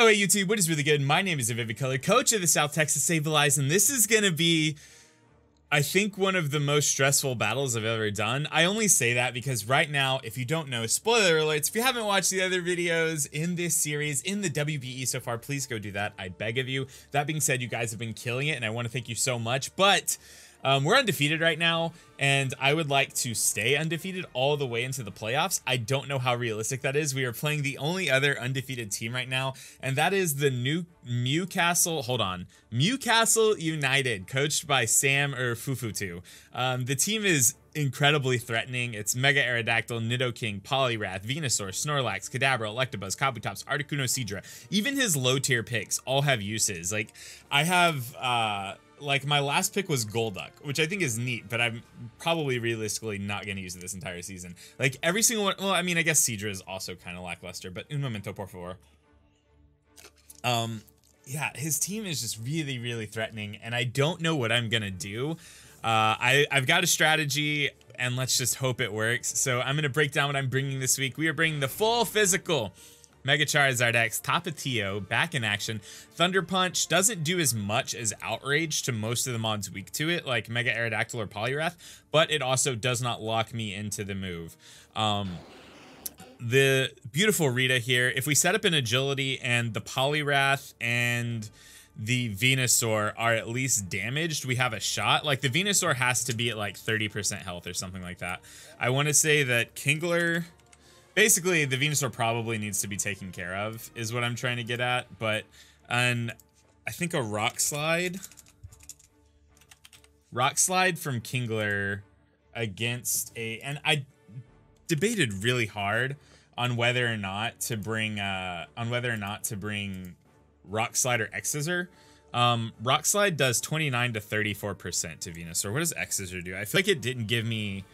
Oh, hey YouTube, what is really good? My name is Eevee, color coach of the South Texas Sableyes, and this is gonna be, I think, one of the most stressful battles I've ever done. I only say that because right now, if you don't know, spoiler alerts, if you haven't watched the other videos in this series, in the WBE so far, please go do that, I beg of you. That being said, you guys have been killing it, and I want to thank you so much, but we're undefeated right now, and I would like to stay undefeated all the way into the playoffs. I don't know how realistic that is. We are playing the only other undefeated team right now, and that is the new Mewcastle, Mewcastle United, coached by Sam or Fufutu. The team is incredibly threatening. It's Mega Aerodactyl, Nidoking, Poliwrath, Venusaur, Snorlax, Kadabra, Electabuzz, Kabutops, Articuno, Seadra. Even his low tier picks all have uses. Like, I have like, my last pick was Golduck, which I think is neat, but I'm probably realistically not going to use it this entire season. Like, every single one, well, I mean, I guess Seadra is also kind of lackluster, but un momento, por favor. Yeah, his team is just really, really threatening, and I don't know what I'm going to do. I've got a strategy, and let's just hope it works. So I'm going to break down what I'm bringing this week. We are bringing the full physical Mega Charizard X, Tapatio, back in action. Thunder Punch doesn't do as much as Outrage to most of the mods weak to it, like Mega Aerodactyl or Poliwrath, but it also does not lock me into the move. The beautiful Rita here, if we set up an Agility and the Poliwrath and the Venusaur are at least damaged, we have a shot. Like, the Venusaur has to be at like 30% health or something like that. I want to say that Kingler... Basically, the Venusaur probably needs to be taken care of, is what I'm trying to get at. But, I think a Rock Slide from Kingler against a, and I debated really hard on whether or not to bring, Rock Slide or X-Scissor. Rock Slide does 29 to 34% to Venusaur. What does X-Scissor do? I feel like it didn't give me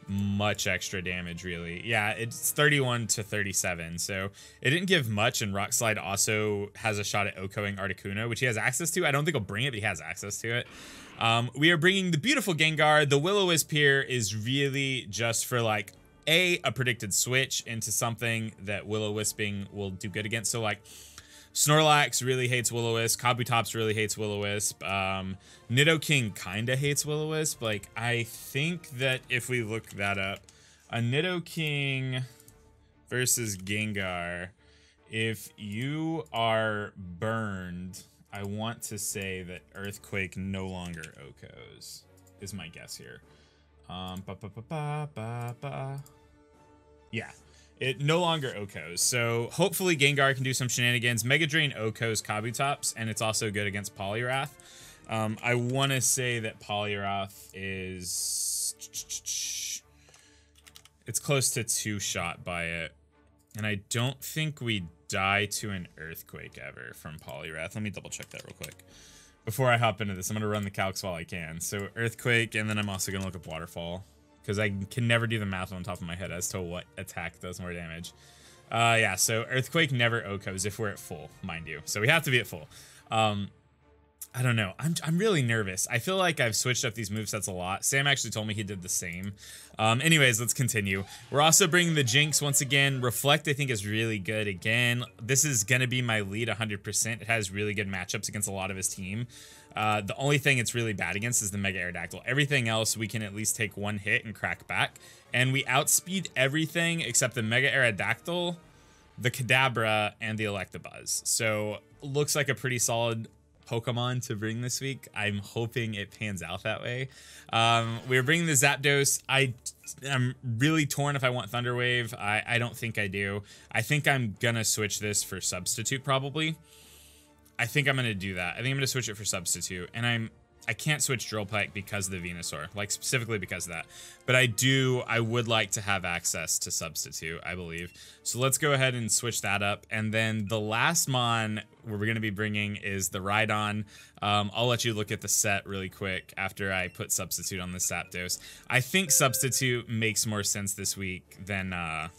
much extra damage, really. Yeah, it's 31 to 37, so it didn't give much, and Rock Slide also has a shot at OHKOing Articuno, which he has access to. I don't think he'll bring it, but he has access to it. We are bringing the beautiful Gengar. The Will-O-Wisp here is really just for, like, a predicted switch into something that Will-O-Wisping will do good against. So, like, Snorlax really hates Will-O-Wisp. Kabutops really hates Will-O-Wisp. Nidoking kind of hates Will-O-Wisp. Like, I think that if we look that up, a Nidoking versus Gengar, if you are burned, I want to say that Earthquake no longer OHKOs, is my guess here. Yeah. It no longer OHKOs, so hopefully Gengar can do some shenanigans. Mega Drain OHKOs Kabutops, and it's also good against Poliwrath. I want to say that Poliwrath is... It's close to 2-shot by it, and I don't think we die to an Earthquake ever from Poliwrath. Let me double check that real quick. Before I hop into this, I'm going to run the calcs while I can. So Earthquake, and then I'm also going to look up Waterfall, because I can never do the math on top of my head as to what attack does more damage. Yeah, so Earthquake never OHKOs if we're at full, mind you. So we have to be at full. I don't know. I'm really nervous. I feel like I've switched up these movesets a lot. Sam actually told me he did the same. Anyways, let's continue. We're also bringing the Jinx once again. Reflect, I think, is really good again. This is going to be my lead 100%. It has really good matchups against a lot of his team. The only thing it's really bad against is the Mega Aerodactyl. Everything else, we can at least take one hit and crack back. And we outspeed everything except the Mega Aerodactyl, the Kadabra, and the Electabuzz. So, looks like a pretty solid Pokemon to bring this week. I'm hoping it pans out that way. We're bringing the Zapdos. I'm really torn if I want Thunder Wave. I don't think I do. I think I'm gonna switch this for Substitute, probably. I think I'm going to do that. I think I'm going to switch it for Substitute. And I can't switch Drill Peck because of the Venusaur. Like, specifically because of that. But I would like to have access to Substitute, I believe. So let's go ahead and switch that up. And then the last Mon we're going to be bringing is the Rhydon. I'll let you look at the set really quick after I put Substitute on the Zapdos. I think Substitute makes more sense this week than... I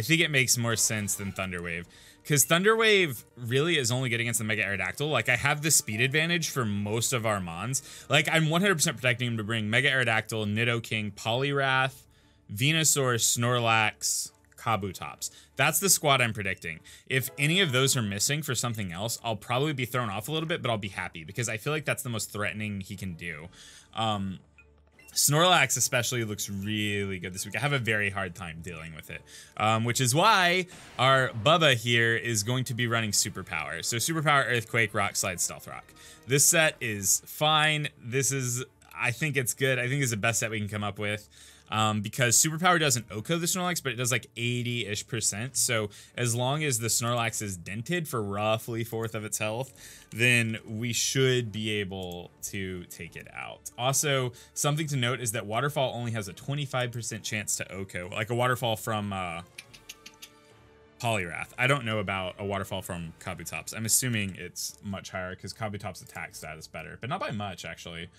think it makes more sense than Thunder Wave. Because Thunder Wave really is only good against the Mega Aerodactyl. Like, I have the speed advantage for most of our Mons. Like, I'm 100% protecting him to bring Mega Aerodactyl, Nidoking, Poliwrath, Venusaur, Snorlax, Kabutops. That's the squad I'm predicting. If any of those are missing for something else, I'll probably be thrown off a little bit, but I'll be happy because I feel like that's the most threatening he can do. Snorlax especially looks really good this week. I have a very hard time dealing with it, which is why our Bubba here is going to be running Superpower. So Superpower, Earthquake, Rock Slide, Stealth Rock. This set is fine. I think it's good. I think it's the best set we can come up with. Because Superpower doesn't OHKO the Snorlax, but it does like 80-ish%. So as long as the Snorlax is dented for roughly 1/4 of its health, then we should be able to take it out. Also, something to note is that Waterfall only has a 25% chance to OHKO, like a Waterfall from Poliwrath. I don't know about a Waterfall from Kabutops. I'm assuming it's much higher because Kabutops' attack stat is better, but not by much actually.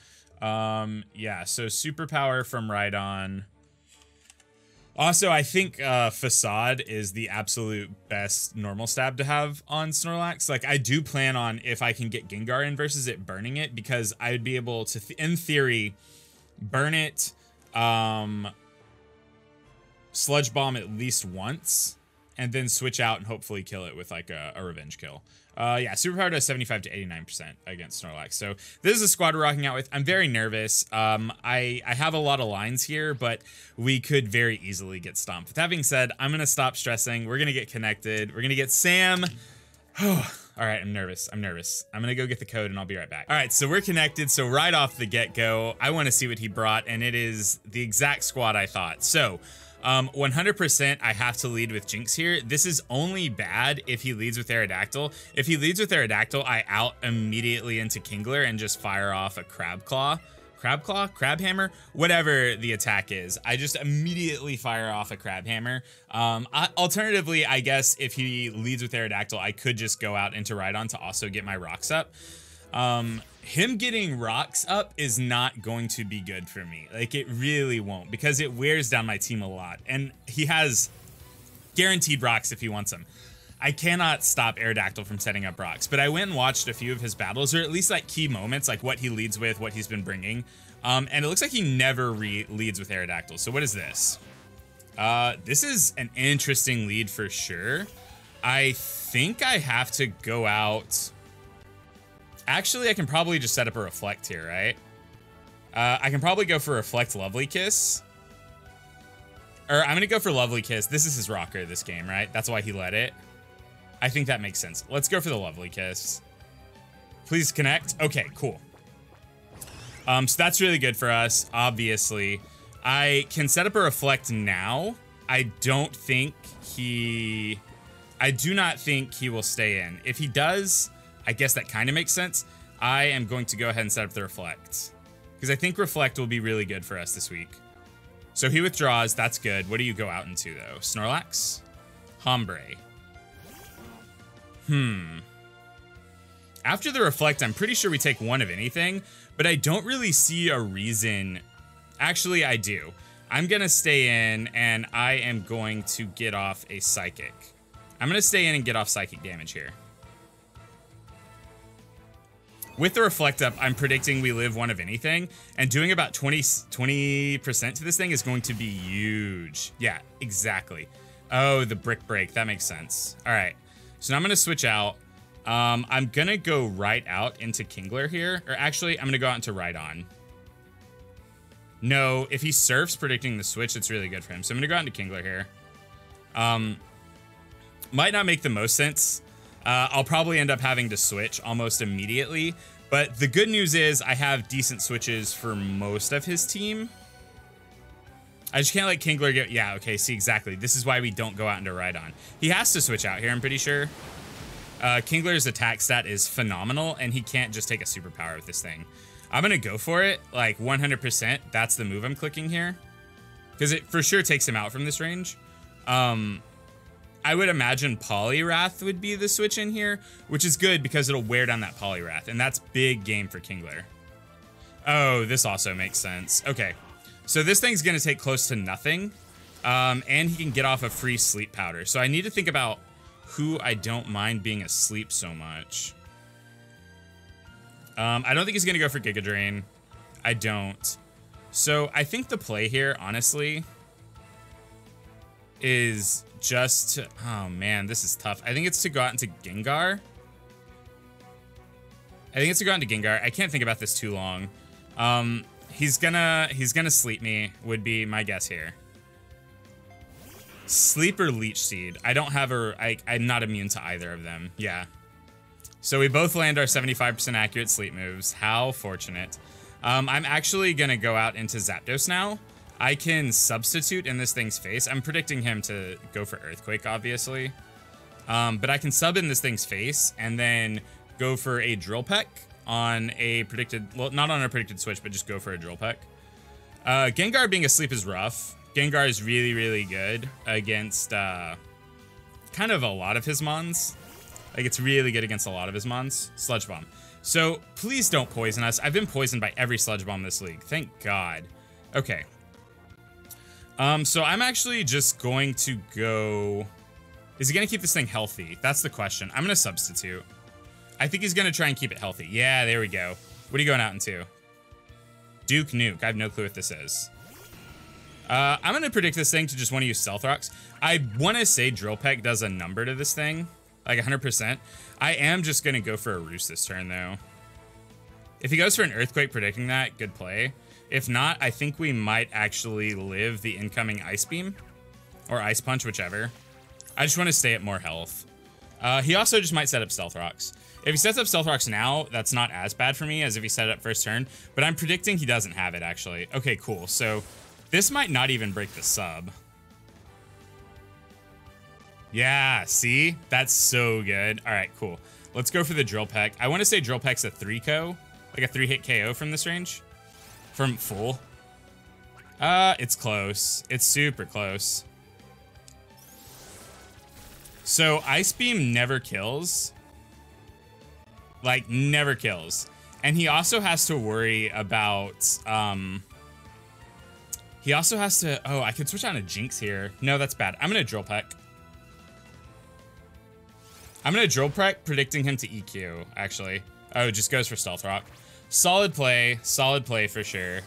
Yeah, so Superpower from Rhydon. Also, I think Facade is the absolute best normal stab to have on Snorlax. Like, I do plan on, if I can get Gengar in versus it, burning it, because I would be able to, in theory, burn it, Sludge Bomb at least once, and then switch out and hopefully kill it with like a revenge kill. Yeah, Superpower does 75 to 89% against Snorlax. So this is a squad we're rocking out with. I'm very nervous. I have a lot of lines here, but we could very easily get stomped. With that being said, I'm going to stop stressing. We're going to get connected. We're going to get Sam. All right, I'm nervous. I'm nervous. I'm going to go get the code and I'll be right back. All right, so we're connected. So right off the get-go, I want to see what he brought, and it is the exact squad I thought. So 100% I have to lead with Jinx here. This is only bad if he leads with Aerodactyl. If he leads with Aerodactyl, I out immediately into Kingler and just fire off a Crab Hammer, whatever the attack is. I just immediately fire off a Crab Hammer. Alternatively, I guess if he leads with Aerodactyl, I could just go out into Rhydon to also get my rocks up. Him getting rocks up is not going to be good for me. Like, it really won't, because it wears down my team a lot. And he has guaranteed rocks if he wants them. I cannot stop Aerodactyl from setting up rocks, but I went and watched a few of his battles, or at least like key moments, like what he leads with, what he's been bringing. And it looks like he never leads with Aerodactyl. So what is this? This is an interesting lead for sure. I think I have to go out. Actually, I can probably just set up a Reflect here, right? I can probably go for Reflect Lovely Kiss. Or I'm going to go for Lovely Kiss. This is his rocker this game, right? That's why he led it. I think that makes sense. Let's go for the Lovely Kiss. Please connect. Okay, cool. So that's really good for us, obviously. I can set up a Reflect now. I do not think he will stay in. If he does, I guess that kind of makes sense. I am going to go ahead and set up the Reflect, because I think Reflect will be really good for us this week. So he withdraws. That's good. What do you go out into, though? Snorlax? Hombre. After the Reflect, I'm pretty sure we take one of anything, but I don't really see a reason. Actually, I do. I'm going to stay in, and I am going to get off a Psychic. I'm going to stay in and get off Psychic damage here. With the Reflect up, I'm predicting we live one of anything, and doing about 20% to this thing is going to be huge. Yeah, exactly. Oh, the Brick Break. That makes sense. All right. So now I'm going to switch out. I'm going to go right out into Kingler here. Or actually, I'm going to go out into Rhydon. No, if he Surfs predicting the switch, it's really good for him. So I'm going to go out into Kingler here. Might not make the most sense. I'll probably end up having to switch almost immediately, but the good news is I have decent switches for most of his team. I just can't let Kingler get... Yeah, okay, see, exactly. This is why we don't go out into Rhydon. He has to switch out here, I'm pretty sure. Kingler's attack stat is phenomenal, and he can't just take a superpower with this thing. I'm going to go for it, like 100%. That's the move I'm clicking here, because it for sure takes him out from this range. I would imagine Poliwrath would be the switch in here, which is good because it'll wear down that Poliwrath, and that's big game for Kingler. Oh, this also makes sense. Okay, so this thing's going to take close to nothing, and he can get off a free sleep powder. So I need to think about who I don't mind being asleep so much. I don't think he's going to go for Giga Drain. I don't. So I think the play here, honestly, is just to, oh man, this is tough. I think it's to go out into Gengar. I can't think about this too long. He's gonna sleep me, would be my guess here. Sleep or Leech Seed. I don't have I'm not immune to either of them. Yeah. So we both land our 75% accurate sleep moves. How fortunate. I'm actually gonna go out into Zapdos now. I can substitute in this thing's face. I'm predicting him to go for Earthquake, obviously. But I can sub in this thing's face and then go for a Drill Peck on a predicted, well, not on a predicted switch, but just go for a Drill Peck. Gengar being asleep is rough. Gengar is really, really good against kind of a lot of his mons. Like, it's really good against a lot of his mons. Sludge Bomb. So, please don't poison us. I've been poisoned by every Sludge Bomb this league. Thank God. Okay. So I'm actually just going to go... Is he going to keep this thing healthy? That's the question. I'm going to substitute. I think he's going to try and keep it healthy. Yeah, there we go. What are you going out into? Duke Nuke. I have no clue what this is. I'm going to predict this thing to just want to use Stealth Rocks. I want to say Drill Peck does a number to this thing. Like 100%. I am just going to go for a Roost this turn, though. If he goes for an Earthquake predicting that, good play. If not, I think we might actually live the incoming Ice Beam. Or Ice Punch, whichever. I just want to stay at more health. He also just might set up Stealth Rocks. If he sets up Stealth Rocks now, that's not as bad for me as if he set it up first turn. But I'm predicting he doesn't have it, actually. Okay, cool. So this might not even break the sub. Yeah, see? That's so good. All right, cool. Let's go for the Drill Peck. I want to say Drill Peck's a 3-KO. Like a 3-hit KO from this range. From full. It's close. It's super close. So Ice Beam never kills. Like, never kills. And he also has to worry about, he also has to, oh, I could switch on a Jinx here. No, that's bad. I'm gonna Drill Peck. I'm gonna Drill Peck, predicting him to EQ, actually. Oh, just goes for Stealth Rock. Solid play for sure.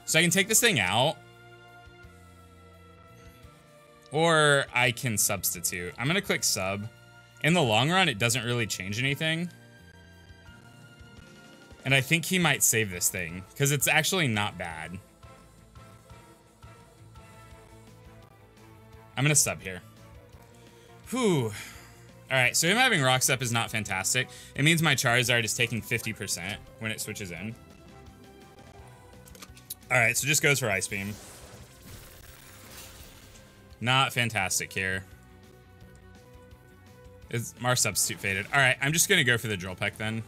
So I can take this thing out. Or I can substitute. I'm gonna click sub. In the long run, it doesn't really change anything. And I think he might save this thing, because it's actually not bad. I'm gonna sub here. Whew. Alright, so him having Rock Step is not fantastic. It means my Charizard is taking 50% when it switches in. Alright, so just goes for Ice Beam. Not fantastic here. Is Mars substitute faded? Alright, I'm just gonna go for the Drill Peck then.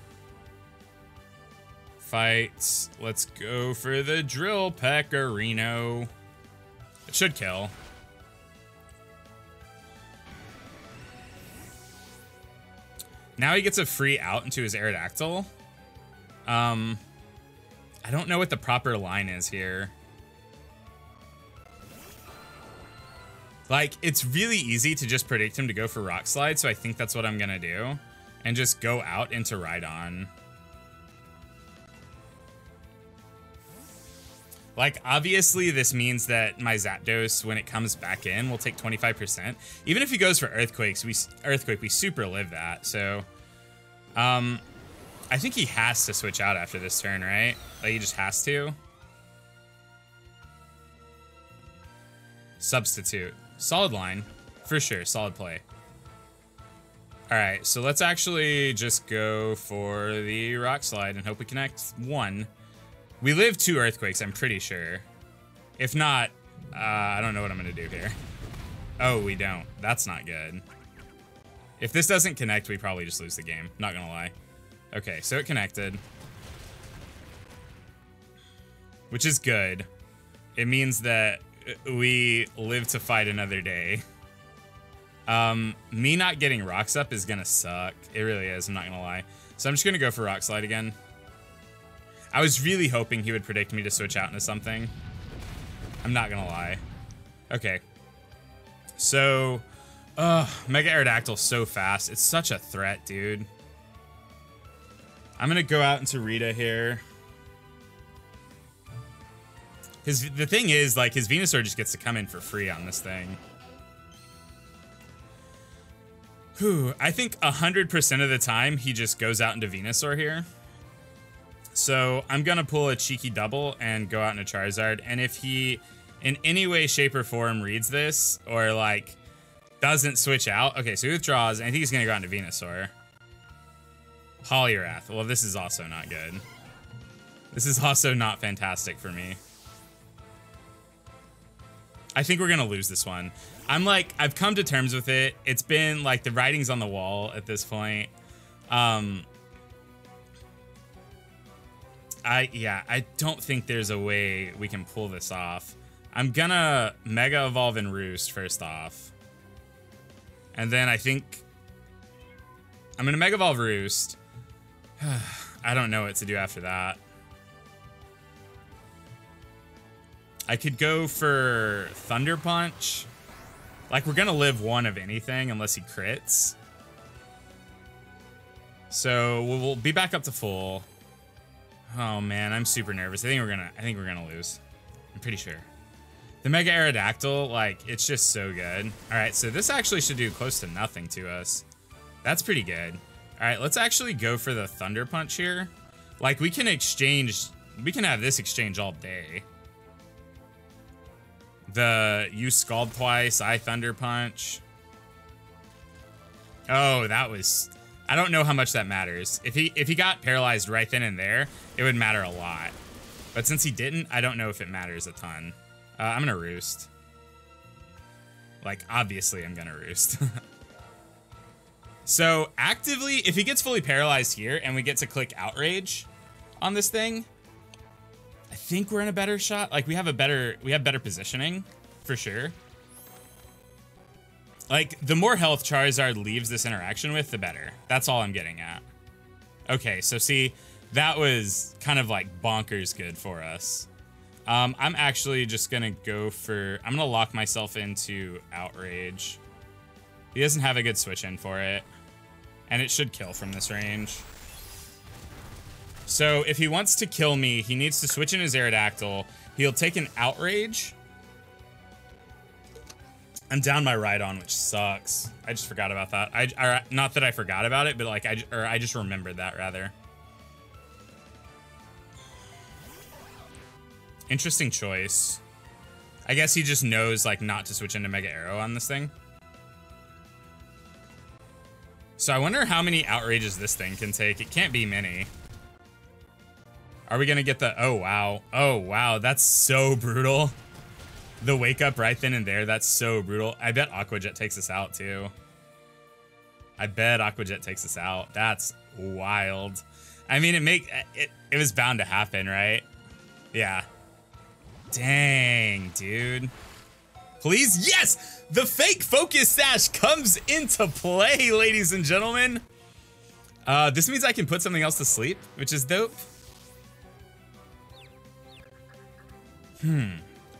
Fight. Let's go for the Drill Peckerino. It should kill. Now he gets a free out into his Aerodactyl. I don't know what the proper line is here. Like, it's really easy to just predict him to go for Rock Slide, so I think that's what I'm gonna do. And just go out into Rhydon. Like, obviously this means that my Zapdos, when it comes back in, will take 25%. Even if he goes for Earthquake, we super live that, so... I think he has to switch out after this turn, right? Like, he just has to. Substitute. Solid line. For sure, solid play. Alright, so let's actually just go for the Rock Slide and hope we connect one. We live 2 Earthquakes, I'm pretty sure. If not, I don't know what I'm gonna do here. Oh, we don't. That's not good. If this doesn't connect, we probably just lose the game. Not gonna lie. Okay, so it connected. Which is good. It means that we live to fight another day. Me not getting Rocks up is gonna suck. It really is, I'm not gonna lie. So I'm just gonna go for Rock Slide again. I was really hoping he would predict me to switch out into something. I'm not gonna lie. Okay. So, Mega Aerodactyl so fast. It's such a threat, dude. I'm gonna go out into Rita here. The thing is, like, his Venusaur just gets to come in for free on this thing. Whew, I think 100% of the time he just goes out into Venusaur here. So I'm gonna pull a cheeky double and go out into Charizard. And if he, in any way, shape, or form, reads this or like doesn't switch out, okay, so he withdraws, and I think he's gonna go out into Venusaur. Poliwrath. Well, this is also not good. This is also not fantastic for me. I think we're gonna lose this one. I'm like, I've come to terms with it. It's been like the writing's on the wall at this point. I don't think there's a way we can pull this off. I'm gonna Mega Evolve and Roost first off. And then I think I'm gonna Mega Evolve Roost. I don't know what to do after that. I could go for Thunder Punch. Like, we're gonna live one of anything unless he crits. So we'll be back up to full. Oh man, I'm super nervous. I think we're gonna lose. I'm pretty sure. The Mega Aerodactyl, like, it's just so good. All right, so this actually should do close to nothing to us. That's pretty good. All right, let's actually go for the Thunder Punch here. Like, we can have this exchange all day. You Scald twice, I Thunder Punch. Oh, that was... I don't know how much that matters. If he got paralyzed right then and there, it would matter a lot. But since he didn't, I don't know if it matters a ton. I'm gonna Roost. Like, obviously I'm gonna Roost. So, actively, if he gets fully paralyzed here and we get to click Outrage on this thing, I think we're in a better shot. Like, we have better positioning, for sure. Like, the more health Charizard leaves this interaction with, the better. That's all I'm getting at. Okay, so see, that was kind of like bonkers good for us. I'm actually just gonna go for... I'm gonna lock myself into Outrage. He doesn't have a good switch in for it. And it should kill from this range. So if he wants to kill me, he needs to switch in his Aerodactyl. He'll take an Outrage. I'm down my Rhydon, which sucks. I just forgot about that. Not that I forgot about it, but like I just remembered that rather. Interesting choice. I guess he just knows like not to switch into Mega Arrow on this thing. So I wonder how many outrages this thing can take. It can't be many. Are we gonna get the... Oh, wow. Oh, wow. That's so brutal. The wake up right then and there. That's so brutal. I bet Aqua Jet takes us out, too. I bet Aqua Jet takes us out. That's wild. I mean, it was bound to happen, right? Yeah. Dang, dude. Please, yes! The fake focus sash comes into play, ladies and gentlemen. This means I can put something else to sleep, which is dope.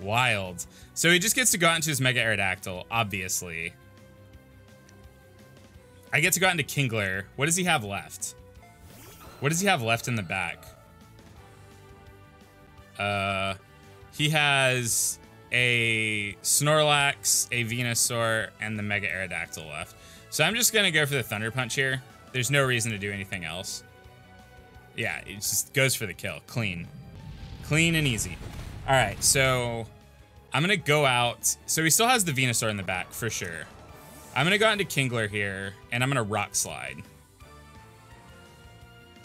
Wild. So he just gets to go out into his Mega Aerodactyl, obviously. I get to go out into Kingler. What does he have left? What does he have left in the back? He has a Snorlax, a Venusaur, and the Mega Aerodactyl left. So I'm just gonna go for the Thunder Punch here. There's no reason to do anything else. Yeah, it just goes for the kill. Clean. Clean and easy. All right, so I'm gonna go out. So he still has the Venusaur in the back, for sure. I'm gonna go out into Kingler here, and I'm gonna Rock Slide.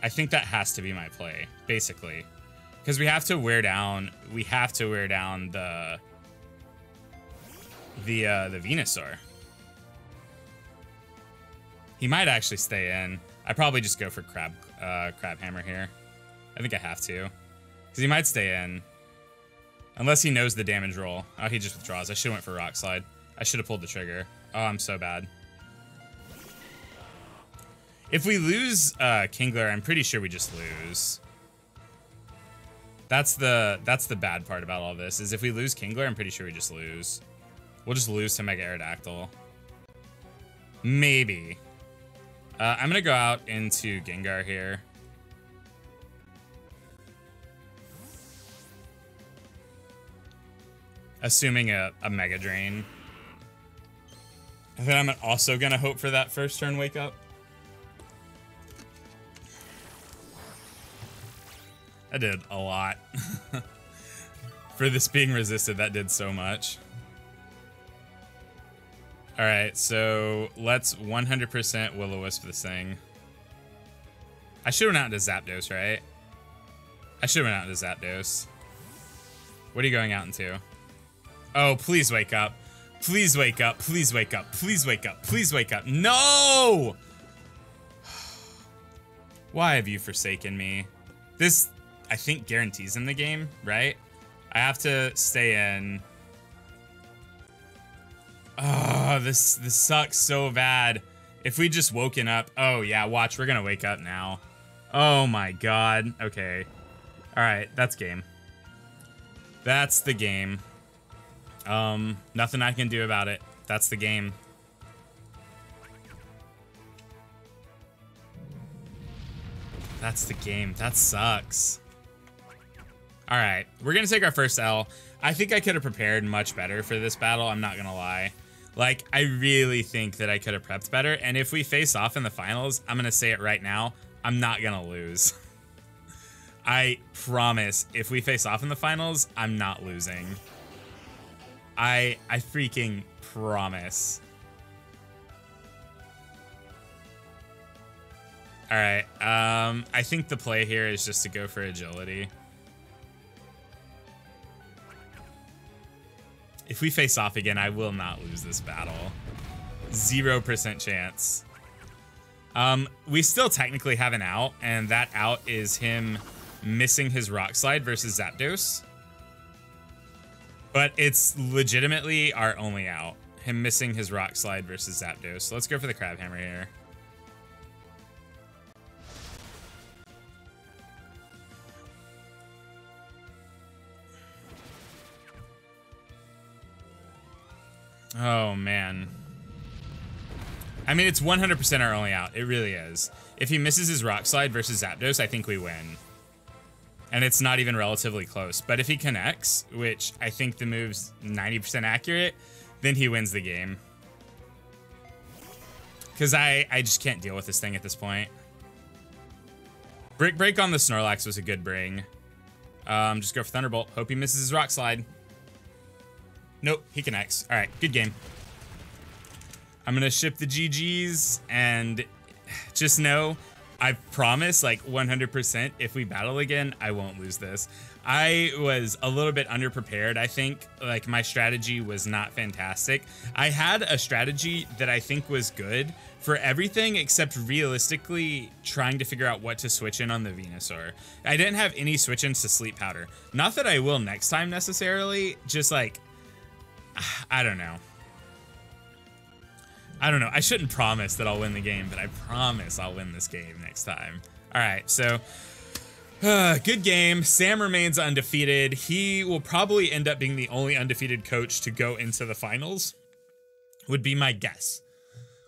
I think that has to be my play, basically. Because we have to wear down the Venusaur. He might actually stay in. I probably just go for Crab Hammer here. I think I have to. Because he might stay in. Unless he knows the damage roll. Oh, he just withdraws. I should have went for Rock Slide. I should have pulled the trigger. Oh, I'm so bad. If we lose Kingler, I'm pretty sure we just lose. That's the bad part about all this, is if we lose Kingler, I'm pretty sure we just lose. We'll just lose to Mega Aerodactyl. Maybe. I'm gonna go out into Gengar here. assuming a Mega Drain. And then I'm also gonna hope for that first turn wake up. That did a lot. For this being resisted, that did so much. Alright, so let's 100% Will-O-Wisp this thing. I should have went out into Zapdos, right? I should have went out into Zapdos. What are you going out into? Oh, please wake up. Please wake up. Please wake up. Please wake up. Please wake up. No! Why have you forsaken me? This, I think, guarantees in the game, right? I have to stay in. Oh, this sucks so bad. If we just woken up. Oh, yeah, watch. We're going to wake up now. Oh, my God. Okay. All right, that's game. That's the game. Nothing I can do about it. That's the game. That's the game. That sucks. All right, we're gonna take our first L. I think I could have prepared much better for this battle. I'm not gonna lie. Like, I really think that I could have prepped better. And if we face off in the finals, I'm gonna say it right now, I'm not gonna lose. I promise, if we face off in the finals, I'm not losing. I freaking promise. All right, I think the play here is just to go for agility. If we face off again, I will not lose this battle. 0% chance. We still technically have an out, and that out is him missing his Rock Slide versus Zapdos. But it's legitimately our only out. Him missing his Rock Slide versus Zapdos. So let's go for the Crab Hammer here. Oh, man. I mean, it's 100% our only out. It really is. If he misses his Rock Slide versus Zapdos, I think we win. And it's not even relatively close. But if he connects, which I think the move's 90% accurate, then he wins the game. Because I just can't deal with this thing at this point. Brick Break on the Snorlax was a good bring. Just go for Thunderbolt. Hope he misses his Rock Slide. Nope, he connects. All right, good game. I'm gonna ship the GGs and just know, I promise, like 100%, if we battle again, I won't lose this. I was a little bit underprepared, I think. Like, my strategy was not fantastic. I had a strategy that I think was good for everything except realistically trying to figure out what to switch in on the Venusaur. I didn't have any switch-ins to Sleep Powder. Not that I will next time necessarily, just like, I don't know. I shouldn't promise that I'll win the game, but I promise I'll win this game next time. All right, so good game. Sam remains undefeated. He will probably end up being the only undefeated coach to go into the finals, would be my guess.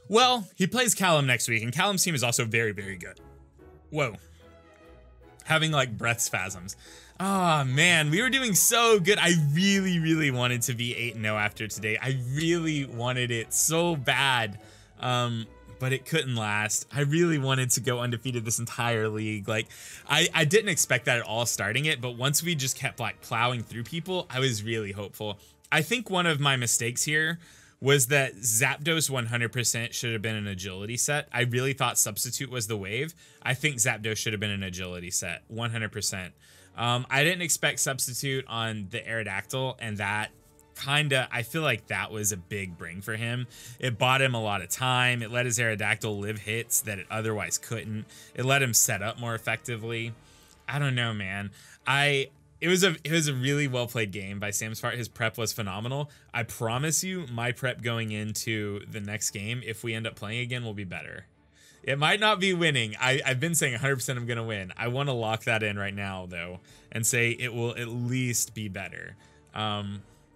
Well, he plays Callum next week, and Callum's team is also very, very good. Whoa. Having like breath spasms. Oh, man, we were doing so good. I really, really wanted to be 8-0 after today. I really wanted it so bad, but it couldn't last. I really wanted to go undefeated this entire league. Like, I didn't expect that at all starting it, but once we just kept like plowing through people, I was really hopeful. I think one of my mistakes here was that Zapdos 100% should have been an agility set. I really thought Substitute was the wave. I think Zapdos should have been an agility set, 100%. I didn't expect Substitute on the Aerodactyl, and that kinda, I feel like that was a big bring for him. It bought him a lot of time. It let his Aerodactyl live hits that it otherwise couldn't. It let him set up more effectively. I don't know, man. It was a really well played game by Sam's part. His prep was phenomenal. I promise you, my prep going into the next game, if we end up playing again, will be better. It might not be winning. I've been saying 100% I'm going to win. I want to lock that in right now, though, and say it will at least be better. Oh,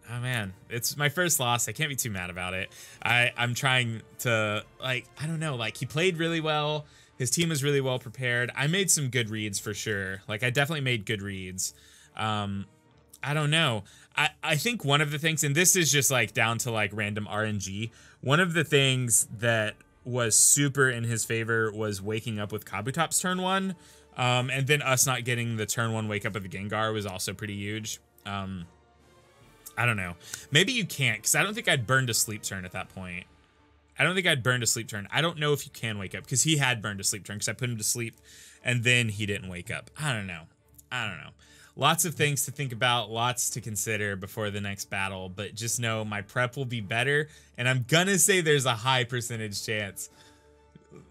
man. It's my first loss. I can't be too mad about it. I'm trying to, like, I don't know. Like, he played really well. His team was really well prepared. I made some good reads for sure. Like, I definitely made good reads. I don't know. I think one of the things, and this is just like down to like random RNG, one of the things that was super in his favor was waking up with Kabutops turn 1. And then us not getting the turn 1 wake up of the Gengar was also pretty huge. I don't know. Maybe you can't, because I don't think I'd burned a sleep turn at that point. I don't think I'd burned a sleep turn. I don't know if you can wake up, because he had burned a sleep turn, because I put him to sleep, and then he didn't wake up. I don't know. Lots of things to think about, lots to consider before the next battle, but just know my prep will be better, and I'm gonna say there's a high percentage chance,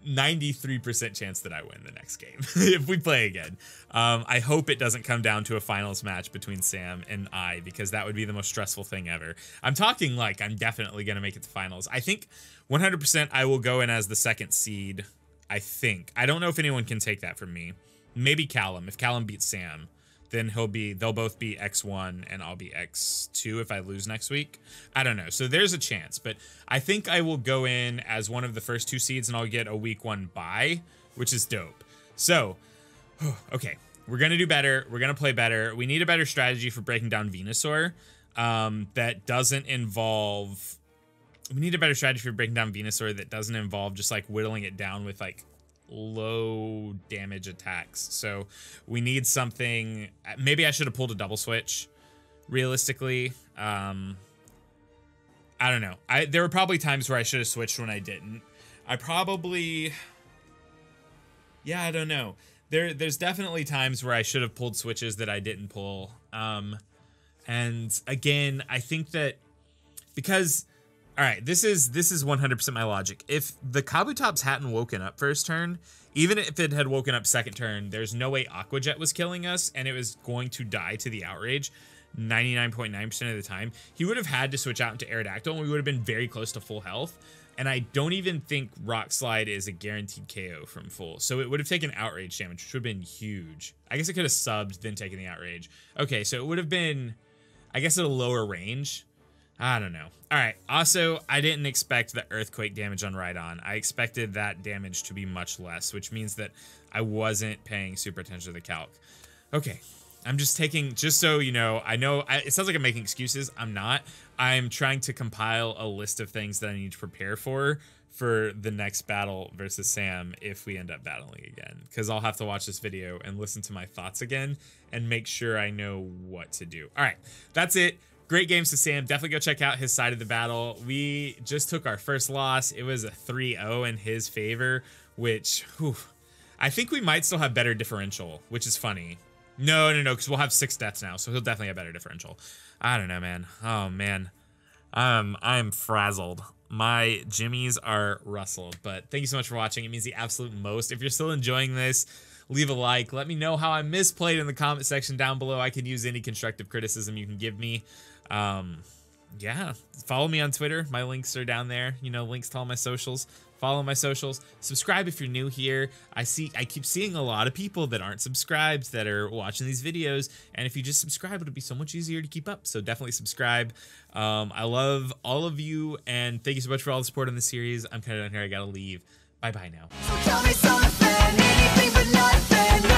93% chance that I win the next game if we play again. I hope it doesn't come down to a finals match between Sam and I, because that would be the most stressful thing ever. I'm talking like I'm definitely going to make it to finals. I think 100% I will go in as the 2nd seed. I think. I don't know if anyone can take that from me. Maybe Callum. If Callum beats Sam, then they'll both be X1 and I'll be X2 if I lose next week. I don't know. So there's a chance, but I think I will go in as one of the first 2 seeds and I'll get a week 1 bye, which is dope. So, okay, we're going to do better. We're going to play better. We need a better strategy for breaking down Venusaur that doesn't involve... We need a better strategy for breaking down Venusaur that doesn't involve just like whittling it down with like low damage attacks. So we need something. Maybe I should have pulled a double switch realistically. I don't know. There were probably times where I should have switched when I didn't. I don't know. There's definitely times where I should have pulled switches that I didn't pull. And again, I think that because, all right, this is 100% my logic. If the Kabutops hadn't woken up first turn, even if it had woken up second turn, there's no way Aqua Jet was killing us, and it was going to die to the Outrage 99.9% of the time. He would have had to switch out into Aerodactyl, and we would have been very close to full health. And I don't even think Rock Slide is a guaranteed KO from full. So it would have taken Outrage damage, which would have been huge. I guess it could have subbed, then taken the Outrage. Okay, so it would have been, I guess, at a lower range. I don't know. All right. Also, I didn't expect the Earthquake damage on Rhydon. I expected that damage to be much less, which means that I wasn't paying super attention to the calc. Okay. I'm just taking, just so you know, it sounds like I'm making excuses. I'm not. I'm trying to compile a list of things that I need to prepare for the next battle versus Sam if we end up battling again. Because I'll have to watch this video and listen to my thoughts again and make sure I know what to do. All right. That's it. Great games to Sam. Definitely go check out his side of the battle. We just took our first loss. It was a 3-0 in his favor, which, I think we might still have better differential, which is funny. No, because we'll have 6 deaths now, so he'll definitely have better differential. I don't know, man. Oh, man. I'm frazzled. My jimmies are rustled, but thank you so much for watching. It means the absolute most. If you're still enjoying this, leave a like. Let me know how I misplayed in the comment section down below. I can use any constructive criticism you can give me. Yeah, follow me on Twitter. My links are down there. You know, links to all my socials. Follow my socials. Subscribe if you're new here. I keep seeing a lot of people that aren't subscribed that are watching these videos, and if you just subscribe, it'll be so much easier to keep up. So definitely subscribe. I love all of you, and thank you so much for all the support on the series. I'm kind of done here. I gotta leave. Bye bye now. So tell me something, anything but nothing.